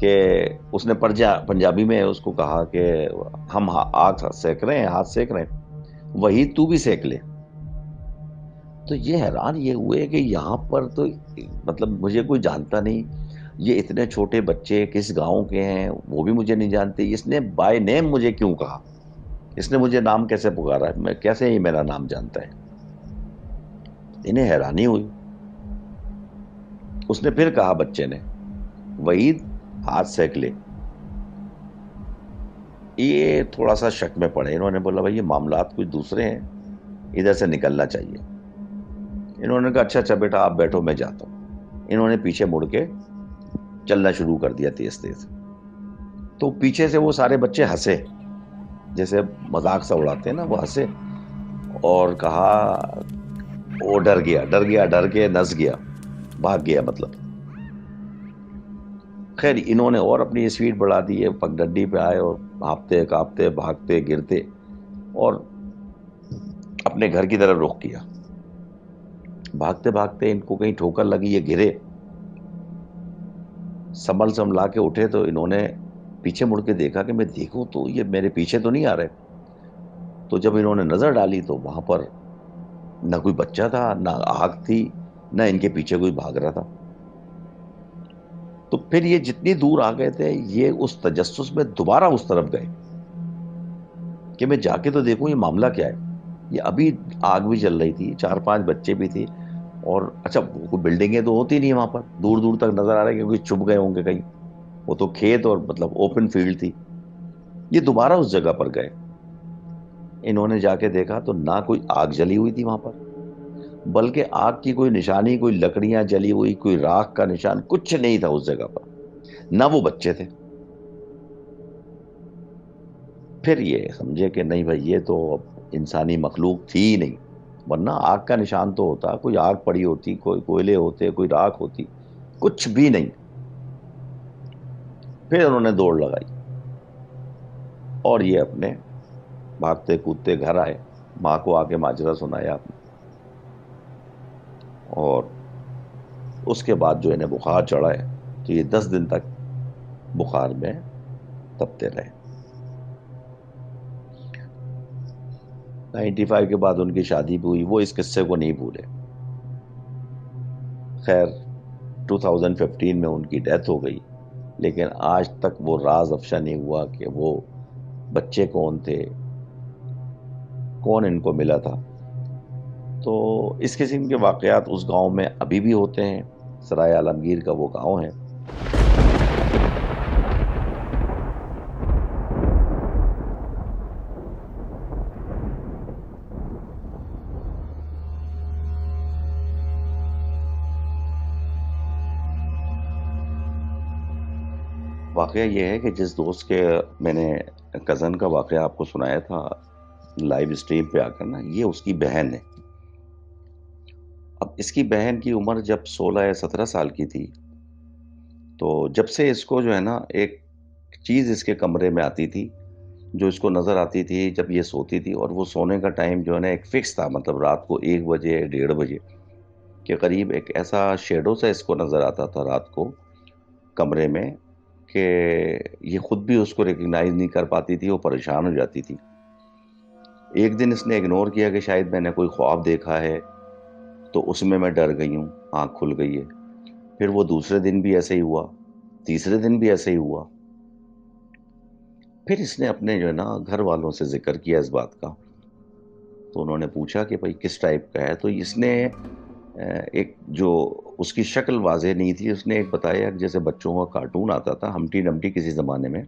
کہ اس نے پنجابی میں اس کو کہا کہ ہم آگ سیک رہے ہیں، ہاتھ سیک رہے ہیں، وہی تو بھی سیک لے. تو یہ حیران یہ ہوئے کہ یہاں پر تو مطلب مجھے کوئی جانتا نہیں، یہ اتنے چھوٹے بچے کس گاؤں کے ہیں وہ بھی مجھے نہیں جانتے، اس نے بائی نیم مجھے کیوں کہا، اس نے مجھے نام کیسے پکارا ہے، میں کیسے ہی میرا نام جانتا ہے. انہیں حیرانی ہوئی. اس نے پھر کہا بچے نے، وحید ہاتھ سیک لے. یہ تھوڑا سا شک میں پڑے، انہوں نے بولا بھائی یہ معاملات کچھ دوسرے ہیں، ادھر سے نکلنا چاہیے. انہوں نے کہا اچھا اچھا بیٹا آپ بیٹھو میں جاتا ہوں. انہوں نے پیچھے مڑ کے چلنا شروع کر دیا تیز تیز. تو پیچھے سے وہ سارے بچے ہنسے، جیسے مذاق سا اڑاتے ہیں نا، وہ ہنسے اور کہا وہ ڈر گیا ڈر کے نس گیا، بھاگ گیا مطلب. خیر انہوں نے اور اپنی اسپیڈ بڑھا دی ہے، پگڈنڈی پہ آئے اور ہانپتے کانپتے بھاگتے گرتے اور اپنے گھر کی طرف رخ کیا. بھاگتے بھاگتے ان کو کہیں ٹھوکر لگی، یہ گرے، سنبھلا کے اٹھے تو انہوں نے پیچھے مڑ کے دیکھا کہ میں دیکھوں تو یہ میرے پیچھے تو نہیں آ رہے. تو جب انہوں نے نظر ڈالی تو وہاں پر نہ کوئی بچہ تھا، نہ آگ تھی، نہ ان کے پیچھے کوئی بھاگ رہا تھا. تو پھر یہ جتنی دور آ گئے تھے یہ اس تجسس میں دوبارہ اس طرف گئے کہ میں جا کے تو دیکھوں یہ معاملہ کیا ہے. یہ ابھی آگ بھی چل رہی تھی، 4-5 بچے بھی تھے، اور اچھا کوئی بلڈنگیں تو ہوتی نہیں وہاں پر، دور دور تک نظر آ رہا ہے کہ کوئی چھپ گئے ہوں گے کہیں، وہ تو کھیت اور مطلب اوپن فیلڈ تھی. یہ دوبارہ اس جگہ پر گئے. انہوں نے جا کے دیکھا تو نہ کوئی آگ جلی ہوئی تھی وہاں پر، بلکہ آگ کی کوئی نشانی، کوئی لکڑیاں جلی ہوئی، کوئی راکھ کا نشان کچھ نہیں تھا اس جگہ پر، نہ وہ بچے تھے. پھر یہ سمجھے کہ نہیں بھائی یہ تو انسانی مخلوق تھی ہی نہیں، ورنہ آگ کا نشان تو ہوتا، کوئی آگ پڑی ہوتی، کوئی کوئلے ہوتے، کوئی راکھ ہوتی، کچھ بھی نہیں. پھر انہوں نے دوڑ لگائی اور یہ اپنے بھاگتے کودتے گھر آئے، ماں کو آ کے ماجرا سنایا آپ نے. اور اس کے بعد جو انہیں بخار چڑھا ہے تو یہ 10 دن تک بخار میں تپتے رہے. 95 کے بعد ان کی شادی بھی ہوئی، وہ اس قصے کو نہیں بھولے. خیر 2015 میں ان کی ڈیتھ ہو گئی، لیکن آج تک وہ راز افشا نہیں ہوا کہ وہ بچے کون تھے، کون ان کو ملا تھا. تو اس قسم کے واقعات اس گاؤں میں ابھی بھی ہوتے ہیں. سرائے عالمگیر کا وہ گاؤں ہے. واقعہ یہ ہے کہ جس دوست کے میں نے کزن کا واقعہ آپ کو سنایا تھا لائیو اسٹریم پہ آ کر نا، یہ اس کی بہن ہے. اب اس کی بہن کی عمر جب 16 یا 17 سال کی تھی، تو جب سے اس کو جو ہے نا ایک چیز اس کے کمرے میں آتی تھی جو اس کو نظر آتی تھی جب یہ سوتی تھی، اور وہ سونے کا ٹائم جو ہے نا ایک فکس تھا، مطلب رات کو 1 بجے 1:30 بجے کے قریب ایک ایسا شیڈو سا اس کو نظر آتا تھا رات کو کمرے میں کہ یہ خود بھی اس کو ریکگنائز نہیں کر پاتی تھی، وہ پریشان ہو جاتی تھی. ایک دن اس نے اگنور کیا کہ شاید میں نے کوئی خواب دیکھا ہے، تو اس میں ڈر گئی ہوں، آنکھ کھل گئی ہے. پھر وہ دوسرے دن بھی ایسے ہی ہوا، تیسرے دن بھی ایسے ہی ہوا. پھر اس نے اپنے جو ہے نا گھر والوں سے ذکر کیا اس بات کا. تو انہوں نے پوچھا کہ بھائی کس ٹائپ کا ہے، تو اس نے ایک جو اس کی شکل واضح نہیں تھی، اس نے ایک بتایا جیسے بچوں کا کارٹون آتا تھا ہمٹی نمٹی کسی زمانے میں،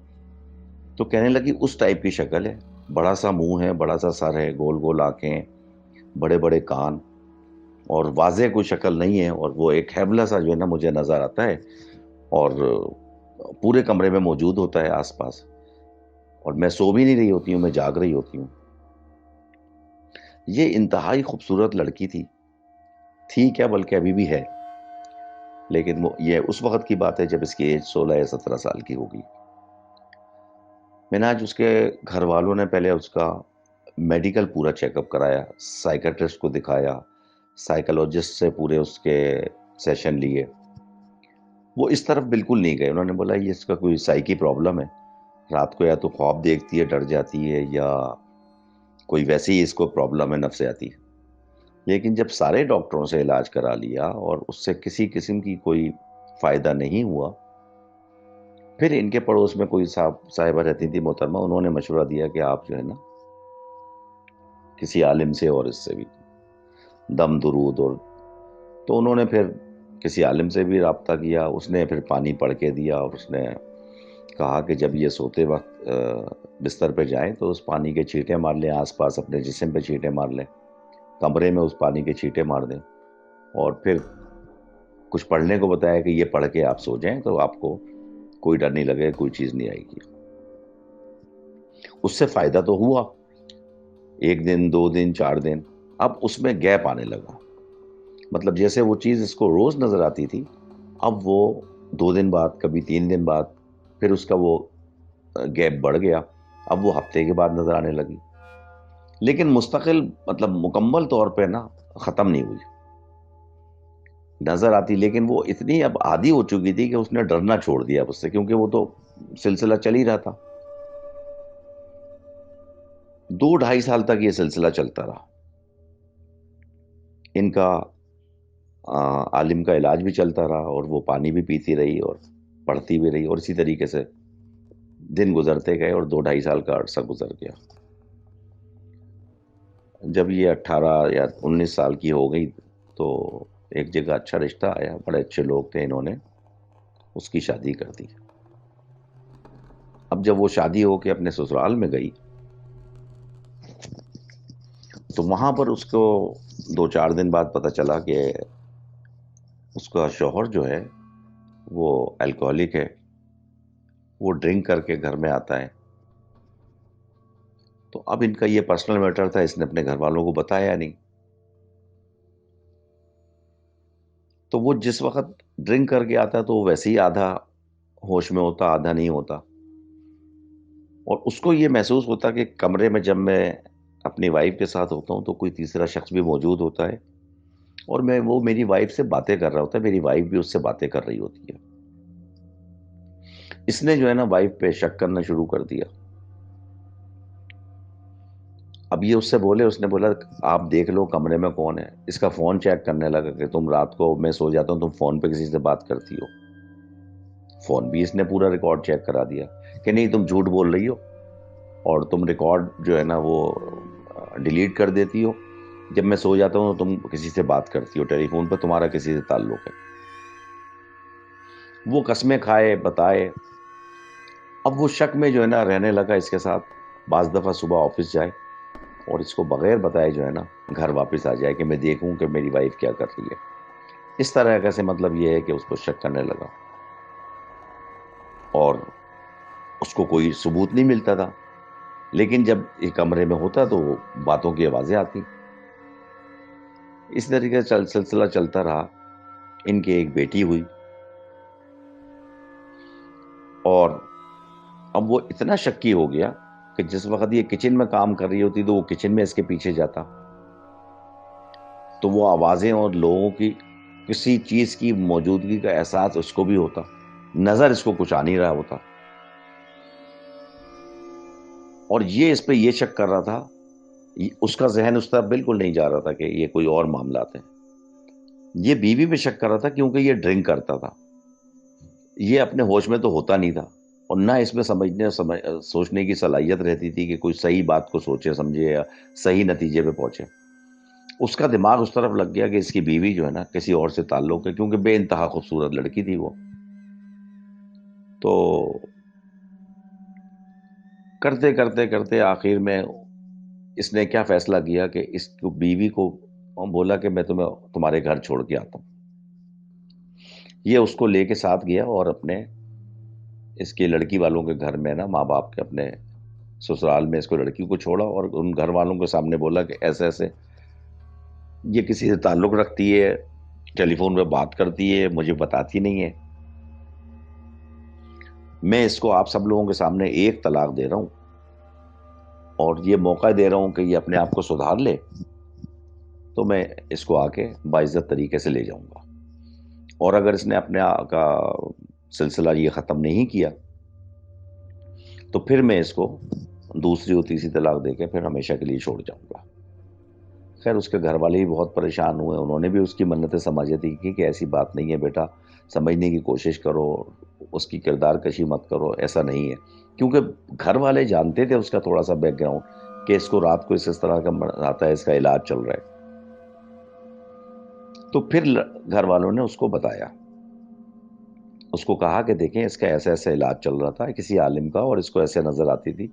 تو کہنے لگی اس ٹائپ کی شکل ہے، بڑا سا منہ ہے، بڑا سا سر ہے، گول گول آنکھیں، بڑے بڑے کان، اور واضح کوئی شکل نہیں ہے، اور وہ ایک ہیبلا سا جو ہے نا مجھے نظر آتا ہے، اور پورے کمرے میں موجود ہوتا ہے آس پاس، اور میں سو بھی نہیں رہی ہوتی ہوں، میں جاگ رہی ہوتی ہوں. یہ انتہائی خوبصورت لڑکی تھی کیا بلکہ ابھی بھی ہے، لیکن وہ یہ اس وقت کی بات ہے جب اس کی ایج 16 یا 17 سال کی ہوگی. میں نے آج اس کے گھر والوں نے پہلے اس کا میڈیکل پورا چیک اپ کرایا، سائیکٹرسٹ کو دکھایا، سائیکولوجسٹ سے پورے اس کے سیشن لیے. وہ اس طرف بالکل نہیں گئے. انہوں نے بولا یہ اس کا کوئی سائیکی پرابلم ہے, رات کو یا تو خواب دیکھتی ہے, ڈر جاتی ہے, یا کوئی ویسے ہی اس کو پرابلم ہے نفسیاتی. لیکن جب سارے ڈاکٹروں سے علاج کرا لیا اور اس سے کسی قسم کی کوئی فائدہ نہیں ہوا, پھر ان کے پڑوس میں کوئی صاحبہ رہتی تھی محترمہ, انہوں نے مشورہ دیا کہ آپ جو ہے نا کسی عالم سے, اور اس سے بھی دم درود, اور تو انہوں نے پھر کسی عالم سے بھی رابطہ کیا. اس نے پھر پانی پڑھ کے دیا, اور اس نے کہا کہ جب یہ سوتے وقت بستر پہ جائیں تو اس پانی کے چھینٹے مار لیں, آس پاس اپنے جسم پہ چھینٹے مار لیں, کمرے میں اس پانی کے چھینٹے مار دیں, اور پھر کچھ پڑھنے کو بتایا کہ یہ پڑھ کے آپ سو جائیں تو آپ کو کوئی ڈر نہیں لگے, کوئی چیز نہیں آئے گی. اس سے فائدہ تو ہوا, 1 دن 2 دن 4 دن, اب اس میں گیپ آنے لگا. مطلب جیسے وہ چیز اس کو روز نظر آتی تھی, اب وہ 2 دن بعد, کبھی 3 دن بعد, پھر اس کا وہ گیپ بڑھ گیا, اب وہ ہفتے کے بعد نظر آنے لگی. لیکن مستقل مطلب مکمل طور پہ نا ختم نہیں ہوئی, نظر آتی, لیکن وہ اتنی اب عادی ہو چکی تھی کہ اس نے ڈرنا چھوڑ دیا اس سے, کیونکہ وہ تو سلسلہ چل ہی رہا تھا. 2 ڈھائی سال تک یہ سلسلہ چلتا رہا. ان کا عالم کا علاج بھی چلتا رہا, اور وہ پانی بھی پیتی رہی اور پڑھتی بھی رہی, اور اسی طریقے سے دن گزرتے گئے, اور 2 ڈھائی سال کا عرصہ گزر گیا. جب یہ 18 یا 19 سال کی ہو گئی تو ایک جگہ اچھا رشتہ آیا, بڑے اچھے لوگ تھے, انہوں نے اس کی شادی کر دی. اب جب وہ شادی ہو کے اپنے سسرال میں گئی تو وہاں پر اس کو 2 4 دن بعد پتہ چلا کہ اس کا شوہر جو ہے وہ الکوہلک ہے, وہ ڈرنک کر کے گھر میں آتا ہے. تو اب ان کا یہ پرسنل میٹر تھا, اس نے اپنے گھر والوں کو بتایا نہیں. تو وہ جس وقت ڈرنک کر کے آتا ہے تو وہ ویسے ہی آدھا ہوش میں ہوتا, آدھا نہیں ہوتا, اور اس کو یہ محسوس ہوتا کہ کمرے میں جب میں اپنی وائف کے ساتھ ہوتا ہوں تو کوئی تیسرا شخص بھی موجود ہوتا ہے, اور وہ میری وائف سے باتیں کر رہا ہوتا ہے, میری وائف بھی اس سے باتیں کر رہی ہوتی ہے. اس نے جو ہے نا وائف پہ شک کرنا شروع کر دیا. اب یہ اس سے بولے, اس نے بولا آپ دیکھ لو کمرے میں کون ہے. اس کا فون چیک کرنے لگا کہ تم رات کو میں سو جاتا ہوں, تم فون پہ کسی سے بات کرتی ہو. فون بھی اس نے پورا ریکارڈ چیک کرا دیا کہ نہیں تم جھوٹ بول رہی ہو, اور تم ریکارڈ جو ہے نا وہ ڈیلیٹ کر دیتی ہو, جب میں سو جاتا ہوں تو تم کسی سے بات کرتی ہو, ٹیلی فون پہ تمہارا کسی سے تعلق ہے. وہ قسمیں کھائے بتائے. اب وہ شک میں جو ہے نا رہنے لگا اس کے ساتھ. بعض دفعہ صبح آفس جائے اور اس کو بغیر بتائے جو ہے نا گھر واپس آ جائے کہ میں دیکھوں کہ میری وائف کیا کر رہی ہے. اس طرح کیسے مطلب یہ ہے کہ اس کو شک کرنے لگا, اور اس کو کوئی ثبوت نہیں ملتا تھا, لیکن جب یہ کمرے میں ہوتا تو وہ باتوں کی آوازیں آتی. اس طریقے سے سلسلہ چلتا رہا. ان کی ایک بیٹی ہوئی, اور اب وہ اتنا شکی ہو گیا کہ جس وقت یہ کچن میں کام کر رہی ہوتی تو وہ کچن میں اس کے پیچھے جاتا, تو وہ آوازیں اور لوگوں کی کسی چیز کی موجودگی کا احساس اس کو بھی ہوتا, نظر اس کو کچھ آ نہیں رہا ہوتا. اور یہ اس پہ یہ شک کر رہا تھا, اس کا ذہن اس طرف بالکل نہیں جا رہا تھا کہ یہ کوئی اور معاملات ہیں. یہ بیوی پہ شک کر رہا تھا کیونکہ یہ ڈرنک کرتا تھا, یہ اپنے ہوش میں تو ہوتا نہیں تھا, اور نہ اس میں سوچنے کی صلاحیت رہتی تھی کہ کوئی صحیح بات کو سوچے سمجھے یا صحیح نتیجے پہ پہنچے. اس کا دماغ اس طرف لگ گیا کہ اس کی بیوی جو ہے نا کسی اور سے تعلق ہے, کیونکہ بے انتہا خوبصورت لڑکی تھی وہ. تو کرتے کرتے کرتے آخر میں اس نے کیا فیصلہ کیا کہ اس کو بیوی کو بولا کہ میں تمہارے گھر چھوڑ کے آتا ہوں. یہ اس کو لے کے ساتھ گیا اور اپنے اس کے لڑکی والوں کے گھر میں نا, ماں باپ کے اپنے سسرال میں اس کو لڑکی کو چھوڑا, اور ان گھر والوں کے سامنے بولا کہ ایسے ایسے یہ کسی سے تعلق رکھتی ہے, ٹیلی فون پہ بات کرتی ہے, مجھے بتاتی نہیں ہے. میں اس کو آپ سب لوگوں کے سامنے 1 طلاق دے رہا ہوں, اور یہ موقع دے رہا ہوں کہ یہ اپنے آپ کو سدھار لے, تو میں اس کو آ کے باعزت طریقے سے لے جاؤں گا. اور اگر اس نے اپنے کا سلسلہ یہ ختم نہیں کیا تو پھر میں اس کو دوسری اور تیسری طلاق دے کے پھر ہمیشہ کے لیے چھوڑ جاؤں گا۔ خیر اس کے گھر والے بھی بہت پریشان ہوئے، انہوں نے بھی اس کی منتیں سمجھتی کی کہ ایسی بات نہیں ہے بیٹا، سمجھنے کی کوشش کرو، اس کی کردار کشی مت کرو، ایسا نہیں ہے، کیونکہ گھر والے جانتے تھے اس کا تھوڑا سا بیک گراؤنڈ کہ اس کو رات کو اس طرح کا آتا ہے، اس کا علاج چل رہا ہے۔ تو پھر گھر والوں نے اس کو بتایا، اس کو کہا کہ دیکھیں اس کا ایسا ایسا علاج چل رہا تھا کسی عالم کا اور اس کو ایسے نظر آتی تھی،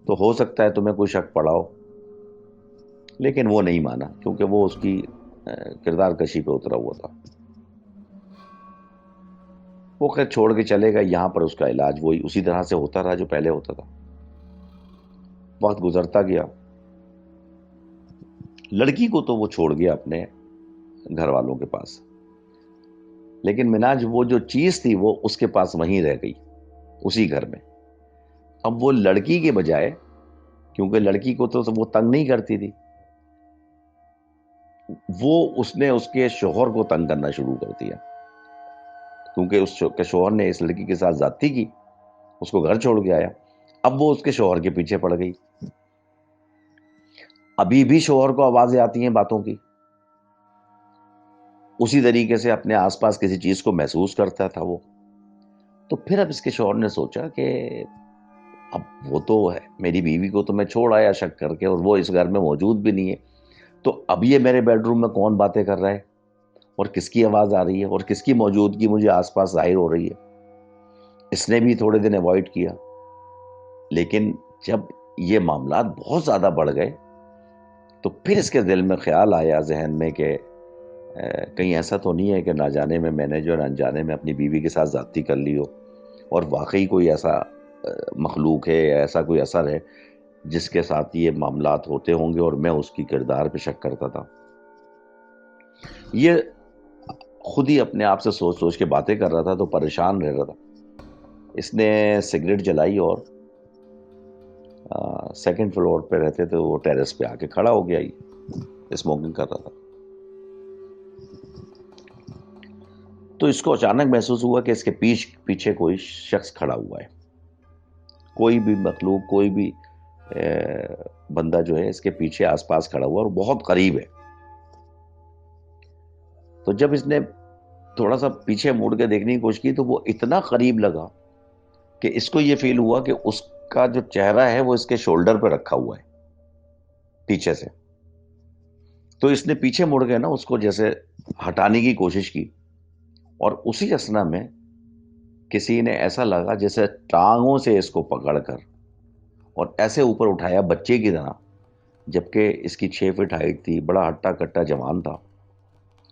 تو ہو سکتا ہے تمہیں کوئی شک پڑا ہو، لیکن وہ نہیں مانا کیونکہ وہ اس کی کردار کشی پہ اترا ہوا تھا۔ وہ خیر چھوڑ کے چلے گا، یہاں پر اس کا علاج وہی اسی طرح سے ہوتا رہا جو پہلے ہوتا تھا۔ وقت گزرتا گیا، لڑکی کو تو وہ چھوڑ گیا اپنے گھر والوں کے پاس، لیکن مناج وہ جو چیز تھی وہ اس کے پاس وہیں رہ گئی، اسی گھر میں۔ اب وہ لڑکی کے بجائے، کیونکہ لڑکی کو تو وہ تنگ نہیں کرتی تھی، وہ اس نے اس کے شوہر کو تنگ کرنا شروع کر دیا، کیونکہ اس کے شوہر نے اس لڑکی کے ساتھ زیادتی کی، اس کو گھر چھوڑ کے آیا۔ اب وہ اس کے شوہر کے پیچھے پڑ گئی، ابھی بھی شوہر کو آوازیں آتی ہیں باتوں کی، اسی طریقے سے اپنے آس پاس کسی چیز کو محسوس کرتا تھا وہ۔ تو پھر اب اس کے شوہر نے سوچا کہ اب وہ تو ہے میری بیوی کو تو میں چھوڑ آیا شک کر کے، اور وہ اس گھر میں موجود بھی نہیں ہے، تو اب یہ میرے بیڈ روم میں کون باتیں کر رہا ہے اور کس کی آواز آ رہی ہے اور کس کی موجودگی مجھے آس پاس ظاہر ہو رہی ہے۔ اس نے بھی تھوڑے دن اوائڈ کیا، لیکن جب یہ معاملات بہت زیادہ بڑھ گئے تو پھر اس کے دل میں خیال آیا، ذہن میں، کہ کہیں ایسا تو نہیں ہے کہ نہ جانے میں نے جو انجانے میں اپنی بیوی کے ساتھ زیادتی کر لی ہو، اور واقعی کوئی ایسا مخلوق ہے یا ایسا کوئی اثر ہے جس کے ساتھ یہ معاملات ہوتے ہوں گے اور میں اس کی کردار پہ شک کرتا تھا۔ یہ خود ہی اپنے آپ سے سوچ سوچ کے باتیں کر رہا تھا تو پریشان رہ رہا تھا۔ اس نے سگریٹ جلائی اور سیکنڈ فلور پہ رہتے تھے، وہ ٹیرس پہ آ کے کھڑا ہو گیا، اسموکنگ کر رہا تھا۔ تو اس کو اچانک محسوس ہوا کہ اس کے پیچھے کوئی شخص کھڑا ہوا ہے، کوئی بھی مخلوق، کوئی بھی بندہ جو ہے اس کے پیچھے آس پاس کھڑا ہوا اور بہت قریب ہے۔ تو جب اس نے تھوڑا سا پیچھے مڑ کے دیکھنے کی کوشش کی تو وہ اتنا قریب لگا کہ اس کو یہ فیل ہوا کہ اس کا جو چہرہ ہے وہ اس کے شولڈر پہ رکھا ہوا ہے پیچھے سے۔ تو اس نے پیچھے مڑ کے نا اس کو جیسے ہٹانے کی کوشش کی، اور اسی اسنا میں کسی نے ایسا لگا جیسے ٹانگوں سے اس کو پکڑ کر اور ایسے اوپر اٹھایا بچے کی طرح، جبکہ اس کی 6 فٹ ہائٹ تھی، بڑا ہٹا کٹا جوان تھا،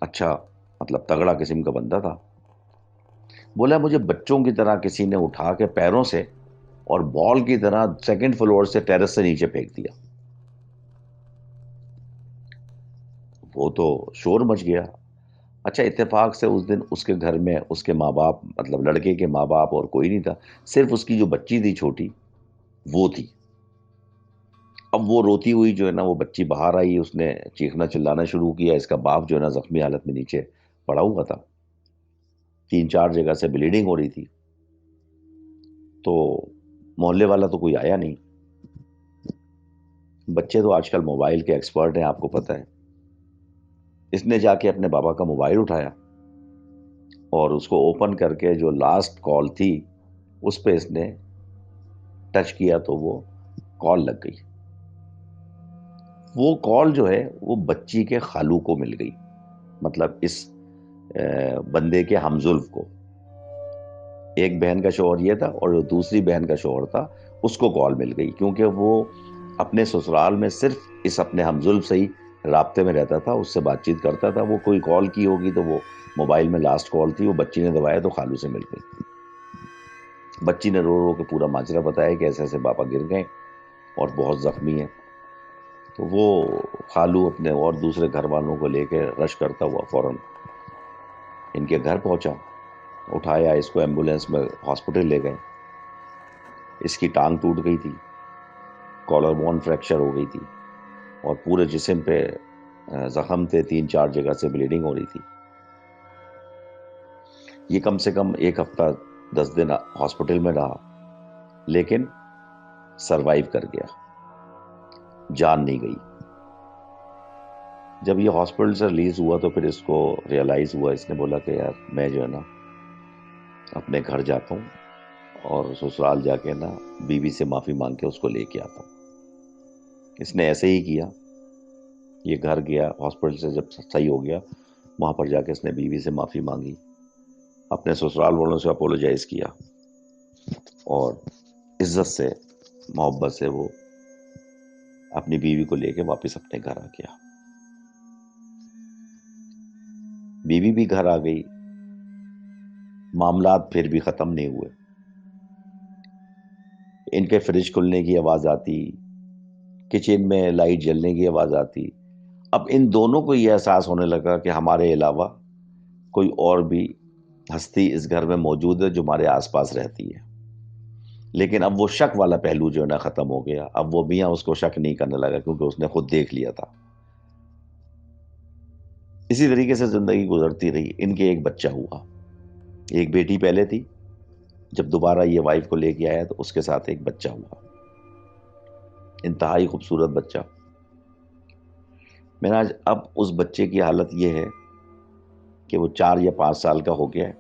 اچھا مطلب تگڑا قسم کا بندہ تھا۔ بولا مجھے بچوں کی طرح کسی نے اٹھا کے پیروں سے اور بال کی طرح سیکنڈ فلور سے ٹیرس سے نیچے پھینک دیا۔ وہ تو شور مچ گیا۔ اچھا اتفاق سے اس دن اس کے گھر میں اس کے ماں باپ، مطلب لڑکے کے ماں باپ اور کوئی نہیں تھا، صرف اس کی جو بچی تھی چھوٹی وہ تھی۔ اب وہ روتی ہوئی جو ہے نا وہ بچی باہر آئی، اس نے چیخنا چلانا شروع کیا، اس کا باپ جو ہے نا زخمی حالت میں نیچے پڑا ہوا تھا، 3-4 جگہ سے بلیڈنگ ہو رہی تھی۔ تو محلے والا تو کوئی آیا نہیں، بچے تو آج کل موبائل کے ایکسپرٹ ہیں آپ کو پتہ ہے۔ اس نے جا کے اپنے بابا کا موبائل اٹھایا اور اس کو اوپن کر کے جو لاسٹ کال تھی اس پہ اس نے ٹچ کیا تو وہ کال لگ گئی۔ وہ کال جو ہے وہ بچی کے خالو کو مل گئی، مطلب اس بندے کے ہمزلف کو۔ ایک بہن کا شوہر یہ تھا اور جو دوسری بہن کا شوہر تھا اس کو کال مل گئی، کیونکہ وہ اپنے سسرال میں صرف اس اپنے ہمزلف سے ہی رابطے میں رہتا تھا، اس سے بات چیت کرتا تھا۔ وہ کوئی کال کی ہوگی تو وہ موبائل میں لاسٹ کال تھی، وہ بچی نے دبایا تو خالو سے مل گئی۔ بچی نے رو رو کے پورا ماجرا بتایا کہ ایسے ایسے پاپا گر گئے اور بہت زخمی ہیں۔ تو وہ خالو اپنے اور دوسرے گھر والوں کو لے کے رش کرتا ہوا فوراً ان کے گھر پہنچا، اٹھایا اس کو ایمبولینس میں ہاسپٹل لے گئے۔ اس کی ٹانگ ٹوٹ گئی تھی، کالر بون فریکچر ہو گئی تھی اور پورے جسم پہ زخم تھے، 3-4 جگہ سے بلیڈنگ ہو رہی تھی۔ یہ کم سے کم 1 ہفتہ 10 دن ہاسپٹل میں رہا، لیکن سروائیو کر گیا، جان نہیں گئی۔ جب یہ ہاسپٹل سے ریلیز ہوا تو پھر اس کو ریئلائز ہوا، اس نے بولا کہ یار میں جو ہے نا اپنے گھر جاتا ہوں اور سسرال جا کے نا بیوی سے معافی مانگ کے اس کو لے کے آتا ہوں۔ اس نے ایسے ہی کیا، یہ گھر گیا، ہاسپٹل سے جب صحیح ہو گیا وہاں پر جا کے اس نے بیوی سے معافی مانگی، اپنے سسرال والوں سے اپولوجائز کیا، اور عزت سے محبت سے وہ اپنی بیوی کو لے کے واپس اپنے گھر آ گیا۔ بیوی بھی گھر آ گئی، معاملات پھر بھی ختم نہیں ہوئے۔ ان کے فریج کھلنے کی آواز آتی، کچن میں لائٹ جلنے کی آواز آتی۔ اب ان دونوں کو یہ احساس ہونے لگا کہ ہمارے علاوہ کوئی اور بھی ہستی اس گھر میں موجود ہے جو ہمارے آس پاس رہتی ہے۔ لیکن اب وہ شک والا پہلو جو ہے نا ختم ہو گیا، اب وہ میاں اس کو شک نہیں کرنے لگا کیونکہ اس نے خود دیکھ لیا تھا۔ اسی طریقے سے زندگی گزرتی رہی۔ ان کے ایک بچہ ہوا، ایک بیٹی پہلے تھی، جب دوبارہ یہ وائف کو لے کے آیا تو اس کے ساتھ ایک بچہ ہوا، انتہائی خوبصورت بچہ۔ میں آج اب اس بچے کی حالت یہ ہے کہ وہ 4 یا 5 سال کا ہو گیا ہے،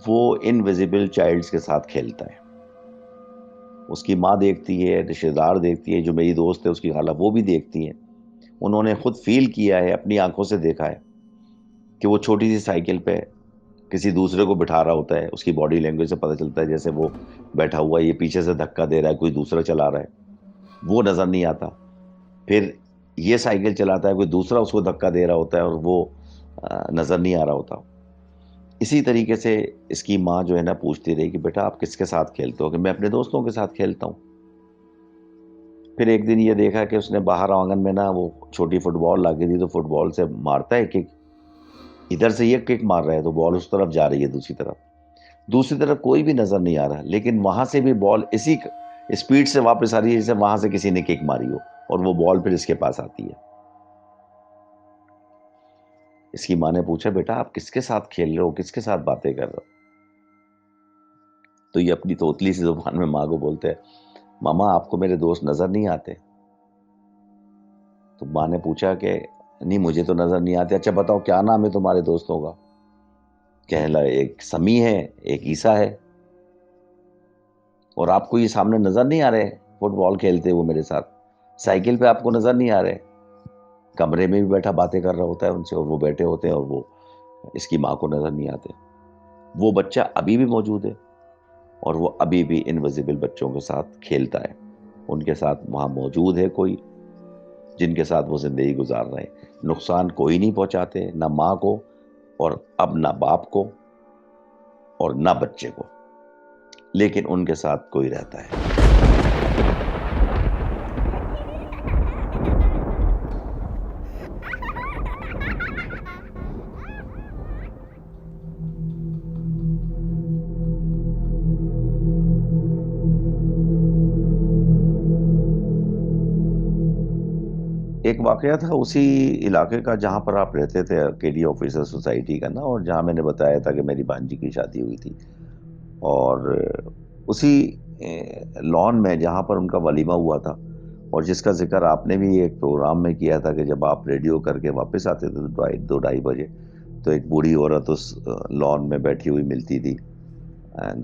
وہ انویزیبل چائلڈز کے ساتھ کھیلتا ہے۔ اس کی ماں دیکھتی ہے، رشتہ دار دیکھتی ہے، جو میری دوست ہے اس کی خالہ وہ بھی دیکھتی ہیں۔ انہوں نے خود فیل کیا ہے، اپنی آنکھوں سے دیکھا ہے کہ وہ چھوٹی سی سائیکل پہ کسی دوسرے کو بٹھا رہا ہوتا ہے، اس کی باڈی لینگویج سے پتہ چلتا ہے جیسے وہ بیٹھا ہوا ہے، یہ پیچھے سے دھکا دے رہا ہے، کوئی دوسرا چلا رہا ہے، وہ نظر نہیں آتا۔ پھر یہ سائیکل چلاتا ہے، کوئی دوسرا اس کو دھکا دے رہا ہوتا ہے اور وہ نظر نہیں آ رہا ہوتا۔ اسی طریقے سے اس کی ماں جو ہے نا پوچھتی رہی کہ بیٹا آپ کس کے ساتھ کھیلتے ہو؟ کہ میں اپنے دوستوں کے ساتھ کھیلتا ہوں۔ پھر ایک دن یہ دیکھا کہ اس نے باہر آنگن میں نا وہ چھوٹی فٹ بال لاگی تھی، تو فٹ بال سے مارتا ہے کک، ادھر سے یہ کک مار رہا ہے تو بال اس طرف جا رہی ہے، دوسری طرف کوئی بھی نظر نہیں آ رہا، لیکن وہاں سے بھی بال اسی اسپیڈ سے واپس آ رہی ہے جیسے وہاں سے کسی نے کک ماری ہو، اور وہ بال پھر اس کے پاس آتی ہے۔ اس کی ماں نے پوچھا بیٹا آپ کس کے ساتھ کھیل رہے ہو، کس کے ساتھ باتیں کر رہے ہو؟ تو یہ اپنی توتلی سی زبان میں ماں کو بولتے ہیں ماما آپ کو میرے دوست نظر نہیں آتے؟ تو ماں نے پوچھا کہ نہیں مجھے تو نظر نہیں آتے۔ اچھا بتاؤ کیا نام ہے تمہارے دوستوں کا؟ کہنے لگا ایک سمی ہے، ایک عیسیٰ ہے، اور آپ کو یہ سامنے نظر نہیں آ رہے فٹ بال کھیلتے ہوئے میرے ساتھ؟ سائیکل پہ آپ کو نظر نہیں آ رہے؟ کمرے میں بھی بیٹھا باتیں کر رہا ہوتا ہے ان سے، اور وہ بیٹھے ہوتے ہیں اور وہ اس کی ماں کو نظر نہیں آتے۔ وہ بچہ ابھی بھی موجود ہے، اور وہ ابھی بھی انویزیبل بچوں کے ساتھ کھیلتا ہے، ان کے ساتھ وہاں موجود ہے کوئی جن کے ساتھ وہ زندگی گزار رہے ہیں۔ نقصان کوئی نہیں پہنچاتے، نہ ماں کو، اور اب نہ باپ کو، اور نہ بچے کو، لیکن ان کے ساتھ کوئی رہتا ہے۔ ایک واقعہ تھا اسی علاقے کا جہاں پر آپ رہتے تھے، کے ڈی آفیسر سوسائٹی کا نا، اور جہاں میں نے بتایا تھا کہ میری بانجی کی شادی ہوئی تھی، اور اسی لان میں جہاں پر ان کا ولیمہ ہوا تھا، اور جس کا ذکر آپ نے بھی ایک پروگرام میں کیا تھا کہ جب آپ ریڈیو کر کے واپس آتے تھے 2-2:30 بجے، تو ایک بوڑھی عورت اس لان میں بیٹھی ہوئی ملتی تھی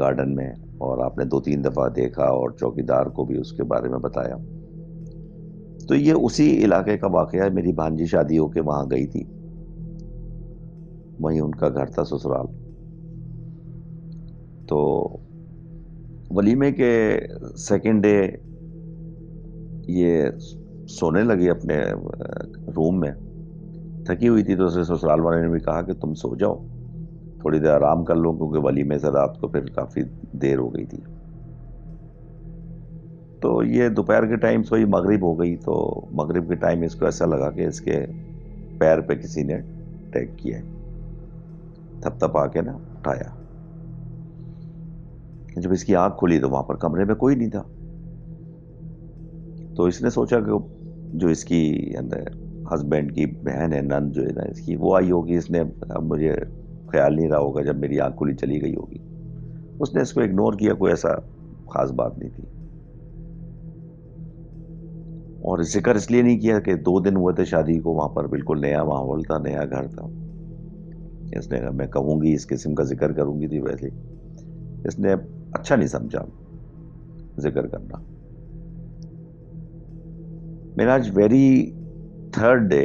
گارڈن میں، اور آپ نے 2-3 دفعہ دیکھا اور چوکیدار کو بھی اس کے بارے میں بتایا۔ تو یہ اسی علاقے کا واقعہ ہے۔ میری بھانجی شادی ہو کے وہاں گئی تھی، وہیں ان کا گھر تھا سسرال۔ تو ولیمے کے سیکنڈ ڈے یہ سونے لگی اپنے روم میں، تھکی ہوئی تھی، تو اسے سسرال والے نے بھی کہا کہ تم سو جاؤ، تھوڑی دیر آرام کر لو، کیونکہ ولیمے سے رات کو پھر کافی دیر ہو گئی تھی۔ تو یہ دوپہر کے ٹائم سوئی، مغرب ہو گئی، تو مغرب کے ٹائم اس کو ایسا لگا کہ اس کے پیر پہ کسی نے اٹیک کیا ہے، تھپ تھپ آ کے نا اٹھایا۔ جب اس کی آنکھ کھلی تو وہاں پر کمرے میں کوئی نہیں تھا، تو اس نے سوچا کہ جو اس کی ہسبینڈ کی بہن ہے، نند جو ہے نا اس کی، وہ آئی ہوگی، اس نے اب مجھے خیال نہیں رہا ہوگا جب میری آنکھ کھلی چلی گئی ہوگی. اس نے اس کو اگنور کیا, کوئی ایسا خاص بات نہیں تھی. اور ذکر اس لیے نہیں کیا کہ 2 دن ہوئے تھے شادی کو, وہاں پر بالکل نیا ماحول تھا, نیا گھر تھا. اس نے کہا میں کہوں گی اس قسم کا ذکر کروں گی تھی, ویسے اس نے اچھا نہیں سمجھا ذکر کرنا. میرا آج ویری 3rd ڈے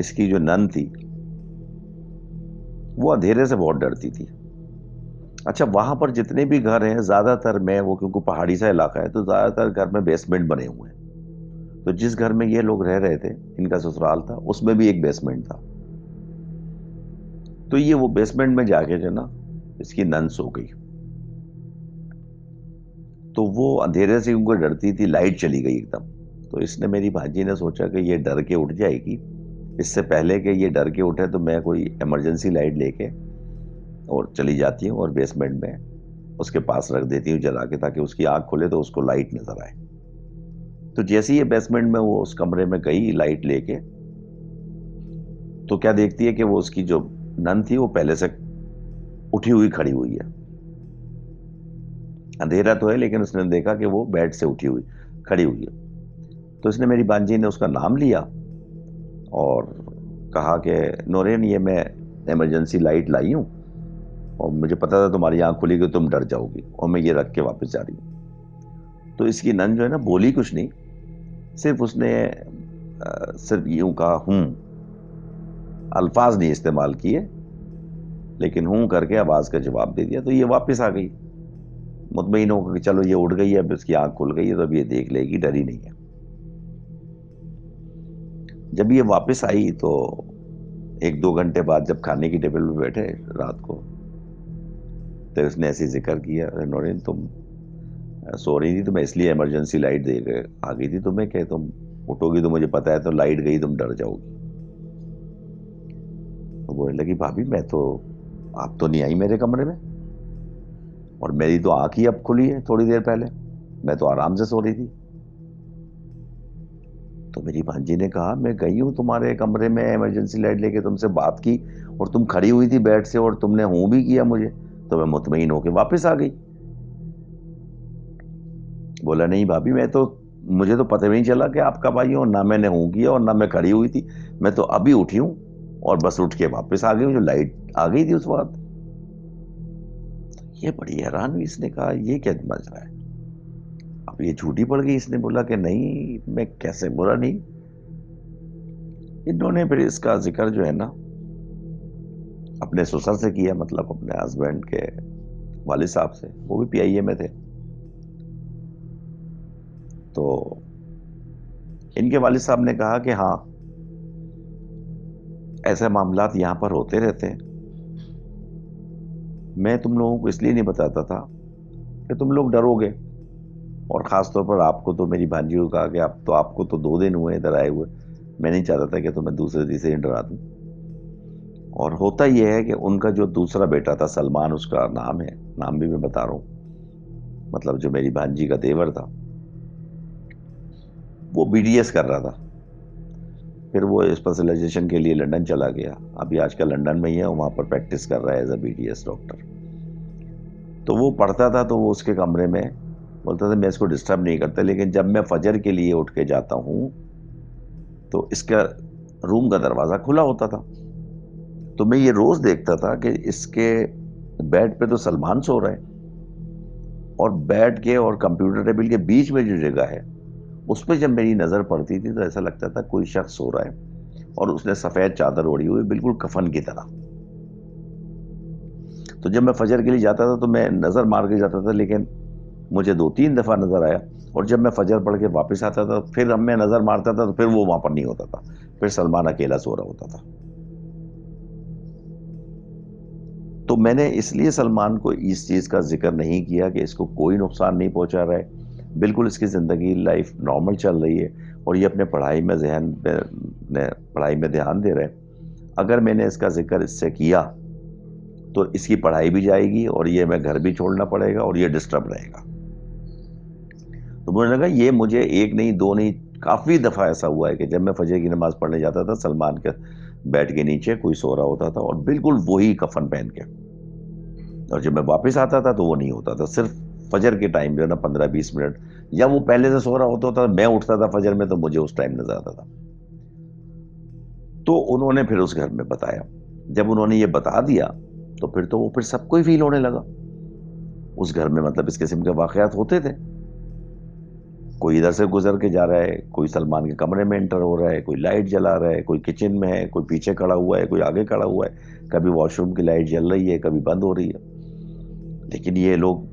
اس کی جو نن تھی وہ اندھیرے سے بہت ڈرتی تھی. اچھا, وہاں پر جتنے بھی گھر ہیں زیادہ تر میں, وہ کیونکہ پہاڑی سا علاقہ ہے تو زیادہ تر گھر میں بیسمنٹ بنے ہوئے ہیں. تو جس گھر میں یہ لوگ رہ رہے تھے, ان کا سسرال تھا, اس میں بھی ایک بیسمنٹ تھا. تو یہ وہ بیسمنٹ میں جا کے جو نا اس کی نن سو گئی. تو وہ اندھیرے سے ان کو ڈرتی تھی, لائٹ چلی گئی ایک دم. تو اس نے, میری بھانجی نے سوچا کہ یہ ڈر کے اٹھ جائے گی, اس سے پہلے کہ یہ ڈر کے اٹھے تو میں کوئی ایمرجنسی لائٹ لے کے اور چلی جاتی ہوں اور بیسمنٹ میں اس کے پاس رکھ دیتی ہوں جلا کے, تاکہ اس کی آنکھ کھلے تو اس کو لائٹ نظر آئے. تو جیسے یہ بیسمنٹ میں وہ اس کمرے میں گئی لائٹ لے کے, تو کیا دیکھتی ہے کہ وہ اس کی جو نن تھی وہ پہلے سے اٹھی ہوئی کھڑی ہوئی ہے. اندھیرا تو ہے لیکن اس نے دیکھا کہ وہ بیڈ سے اٹھی ہوئی کھڑی ہوئی ہے. تو اس نے, میری بانجی نے اس کا نام لیا اور کہا کہ نورین, یہ میں ایمرجنسی لائٹ لائی ہوں اور مجھے پتا تھا تمہاری آنکھ کھلی گئی تم ڈر جاؤ گی, اور میں یہ رکھ کے واپس جا رہی ہوں. تو اس کی نن جو ہے نا بولی کچھ نہیں, صرف اس نے صرف یوں کہا ہوں, الفاظ نہیں استعمال کیے, لیکن ہوں کر کے آواز کا جواب دے دیا. تو یہ واپس آ گئی مطمئن ہو کہ چلو یہ اٹھ گئی ہے, اب اس کی آنکھ کھل گئی ہے تو اب یہ دیکھ لے گی, ڈری نہیں ہے. جب یہ واپس آئی تو 1-2 گھنٹے بعد جب کھانے کی ٹیبل پہ بیٹھے رات کو, تو اس نے ایسی ذکر کیا, نورین تم سو رہی تھی تو میں اس لیے ایمرجنسی لائٹ دے کے آ گئی تھی تمہیں کہ تم اٹھو گی تو مجھے پتا ہے تو لائٹ گئی تم ڈر جاؤ گی. تو بولنے لگی بھابھی میں تو, آپ تو نہیں آئی میرے کمرے میں, اور میری تو آنکھ ہی اب کھلی ہے تھوڑی دیر پہلے, میں تو آرام سے سو رہی تھی. تو میری بھانجی نے کہا میں گئی ہوں تمہارے کمرے میں ایمرجنسی لائٹ لے کے, تم سے بات کی اور تم کھڑی ہوئی تھی بیڈ سے اور تم نے ہوں بھی کیا مجھے, تو میں مطمئن ہو کے واپس آ گئی. بولا نہیں بھابھی, مجھے تو پتہ نہیں چلا کہ آپ کب آئی ہو, نہ میں نے ہوں کیا اور نہ میں کھڑی ہوئی تھی, میں تو ابھی اٹھی ہوں اور بس اٹھ کے واپس آ گئی ہوں, جو لائٹ آ گئی تھی اس وقت. یہ بڑی حیران ہوئی, اس نے کہا یہ کیا بج رہا ہے, اب یہ جھوٹی پڑ گئی. اس نے بولا کہ نہیں میں کیسے, بولا نہیں. انہوں نے پھر اس کا ذکر جو ہے نا اپنے سسر سے کیا, مطلب اپنے ہسبینڈ کے والد صاحب سے, وہ بھی PIA میں تھے. تو ان کے والد صاحب نے کہا کہ ہاں ایسے معاملات یہاں پر ہوتے رہتے ہیں, میں تم لوگوں کو اس لیے نہیں بتاتا تھا کہ تم لوگ ڈرو گے, اور خاص طور پر آپ کو. تو میری بھانجی کو کہا کہ آپ کو تو 2 دن ہوئے ادھر آئے ہوئے, میں نہیں چاہتا تھا کہ تمہیں دوسرے تیسرے دن ڈرا دوں. اور ہوتا یہ ہے کہ ان کا جو دوسرا بیٹا تھا, سلمان اس کا نام ہے, نام بھی میں بتا رہا ہوں, مطلب جو میری بھانجی کا دیور تھا, وہ BDS کر رہا تھا. پھر وہ اسپیشلائزیشن کے لیے لنڈن چلا گیا, ابھی آج کل لنڈن میں ہی ہے, وہاں پر پریکٹس کر رہا ہے ایز اے BDS ڈاکٹر. تو وہ پڑھتا تھا تو وہ اس کے کمرے میں بولتا تھا میں اس کو ڈسٹرب نہیں کرتا, لیکن جب میں فجر کے لیے اٹھ کے جاتا ہوں تو اس کا روم کا دروازہ کھلا ہوتا تھا. تو میں یہ روز دیکھتا تھا کہ اس کے بیڈ پہ تو سلمان سو رہا ہے, اور بیڈ کے اور کمپیوٹر ٹیبل کے بیچ میں جو جگہ ہے اس پہ جب میری نظر پڑتی تھی تو ایسا لگتا تھا کوئی شخص سو رہا ہے, اور اس نے سفید چادر اوڑھی ہوئی بالکل کفن کی طرح. تو جب میں فجر کے لیے جاتا تھا تو میں نظر مار کے جاتا تھا, لیکن مجھے 2-3 دفعہ نظر آیا, اور جب میں فجر پڑھ کے واپس آتا تھا پھر میں نظر مارتا تھا تو پھر وہ وہاں پر نہیں ہوتا تھا, پھر سلمان اکیلا سو رہا ہوتا تھا. تو میں نے اس لیے سلمان کو اس چیز کا ذکر نہیں کیا کہ اس کو کوئی نقصان نہیں پہنچا رہا ہے, بالکل اس کی زندگی لائف نارمل چل رہی ہے, اور یہ اپنے پڑھائی میں دھیان دے رہے ہیں. اگر میں نے اس کا ذکر اس سے کیا تو اس کی پڑھائی بھی جائے گی, اور یہ میں گھر بھی چھوڑنا پڑے گا, اور یہ ڈسٹرب رہے گا. تو مجھے لگا یہ مجھے 1 نہیں 2 نہیں کافی دفعہ ایسا ہوا ہے کہ جب میں فجر کی نماز پڑھنے جاتا تھا, سلمان کے بیڈ کے نیچے کوئی سو رہا ہوتا تھا، اور بالکل وہی کفن پہن کے، اور جب میں واپس آتا تھا تو وہ نہیں ہوتا تھا. صرف فجر کے ٹائم جو ہے نا 15-20 منٹ، یا وہ پہلے سے سو رہا ہوتا تھا، میں اٹھتا تھا فجر میں تو مجھے اس ٹائم نظر آتا تھا. تو انہوں نے پھر اس گھر میں بتایا. جب انہوں نے یہ بتا دیا تو پھر سب کو ہی فیل ہونے لگا اس گھر میں، مطلب اس قسم کے واقعات ہوتے تھے. کوئی ادھر سے گزر کے جا رہا ہے، کوئی سلمان کے کمرے میں انٹر ہو رہا ہے، کوئی لائٹ جلا رہا ہے، کوئی کچن میں ہے، کوئی پیچھے کھڑا ہوا ہے، کوئی آگے کھڑا ہوا ہے، کبھی واش روم کی لائٹ جل رہی ہے، کبھی بند ہو رہی ہے. لیکن یہ لوگ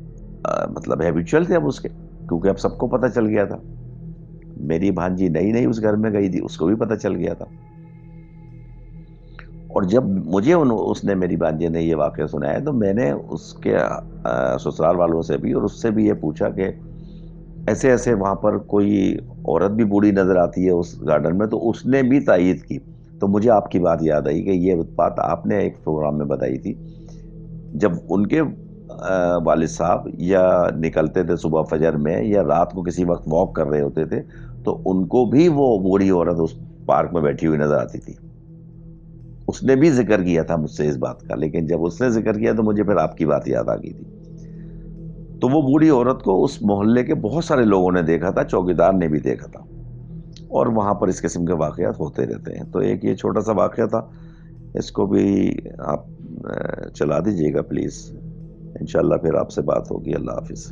مطلب ہیبیچول تھے اب اس کے، کیونکہ اب سب کو پتہ چل گیا تھا. میری بھانجی نئی نئی اس گھر میں گئی تھی، اس کو بھی پتہ چل گیا تھا. اور جب مجھے اس نے، میری بھانجی نے یہ واقعہ سنایا تو میں نے اس کے سسرال والوں سے بھی اور اس سے بھی یہ پوچھا کہ ایسے ایسے وہاں پر کوئی عورت بھی بوڑھی نظر آتی ہے اس گارڈن میں، تو اس نے بھی تائید کی. تو مجھے آپ کی بات یاد آئی کہ یہ بات آپ نے ایک پروگرام میں بتائی تھی. جب ان کے والد صاحب یا نکلتے تھے صبح فجر میں، یا رات کو کسی وقت واک کر رہے ہوتے تھے، تو ان کو بھی وہ بوڑھی عورت اس پارک میں بیٹھی ہوئی نظر آتی تھی. اس نے بھی ذکر کیا تھا مجھ سے اس بات کا، لیکن جب اس نے ذکر کیا تو مجھے پھر آپ کی بات یاد آ گئی تھی. تو وہ بوڑھی عورت کو اس محلے کے بہت سارے لوگوں نے دیکھا تھا، چوکیدار نے بھی دیکھا تھا. اور وہاں پر اس قسم کے واقعات ہوتے رہتے ہیں. تو ایک یہ چھوٹا سا واقعہ تھا، اس کو بھی آپ چلا دیجئے گا پلیز. انشاءاللہ پھر آپ سے بات ہوگی. اللہ حافظ.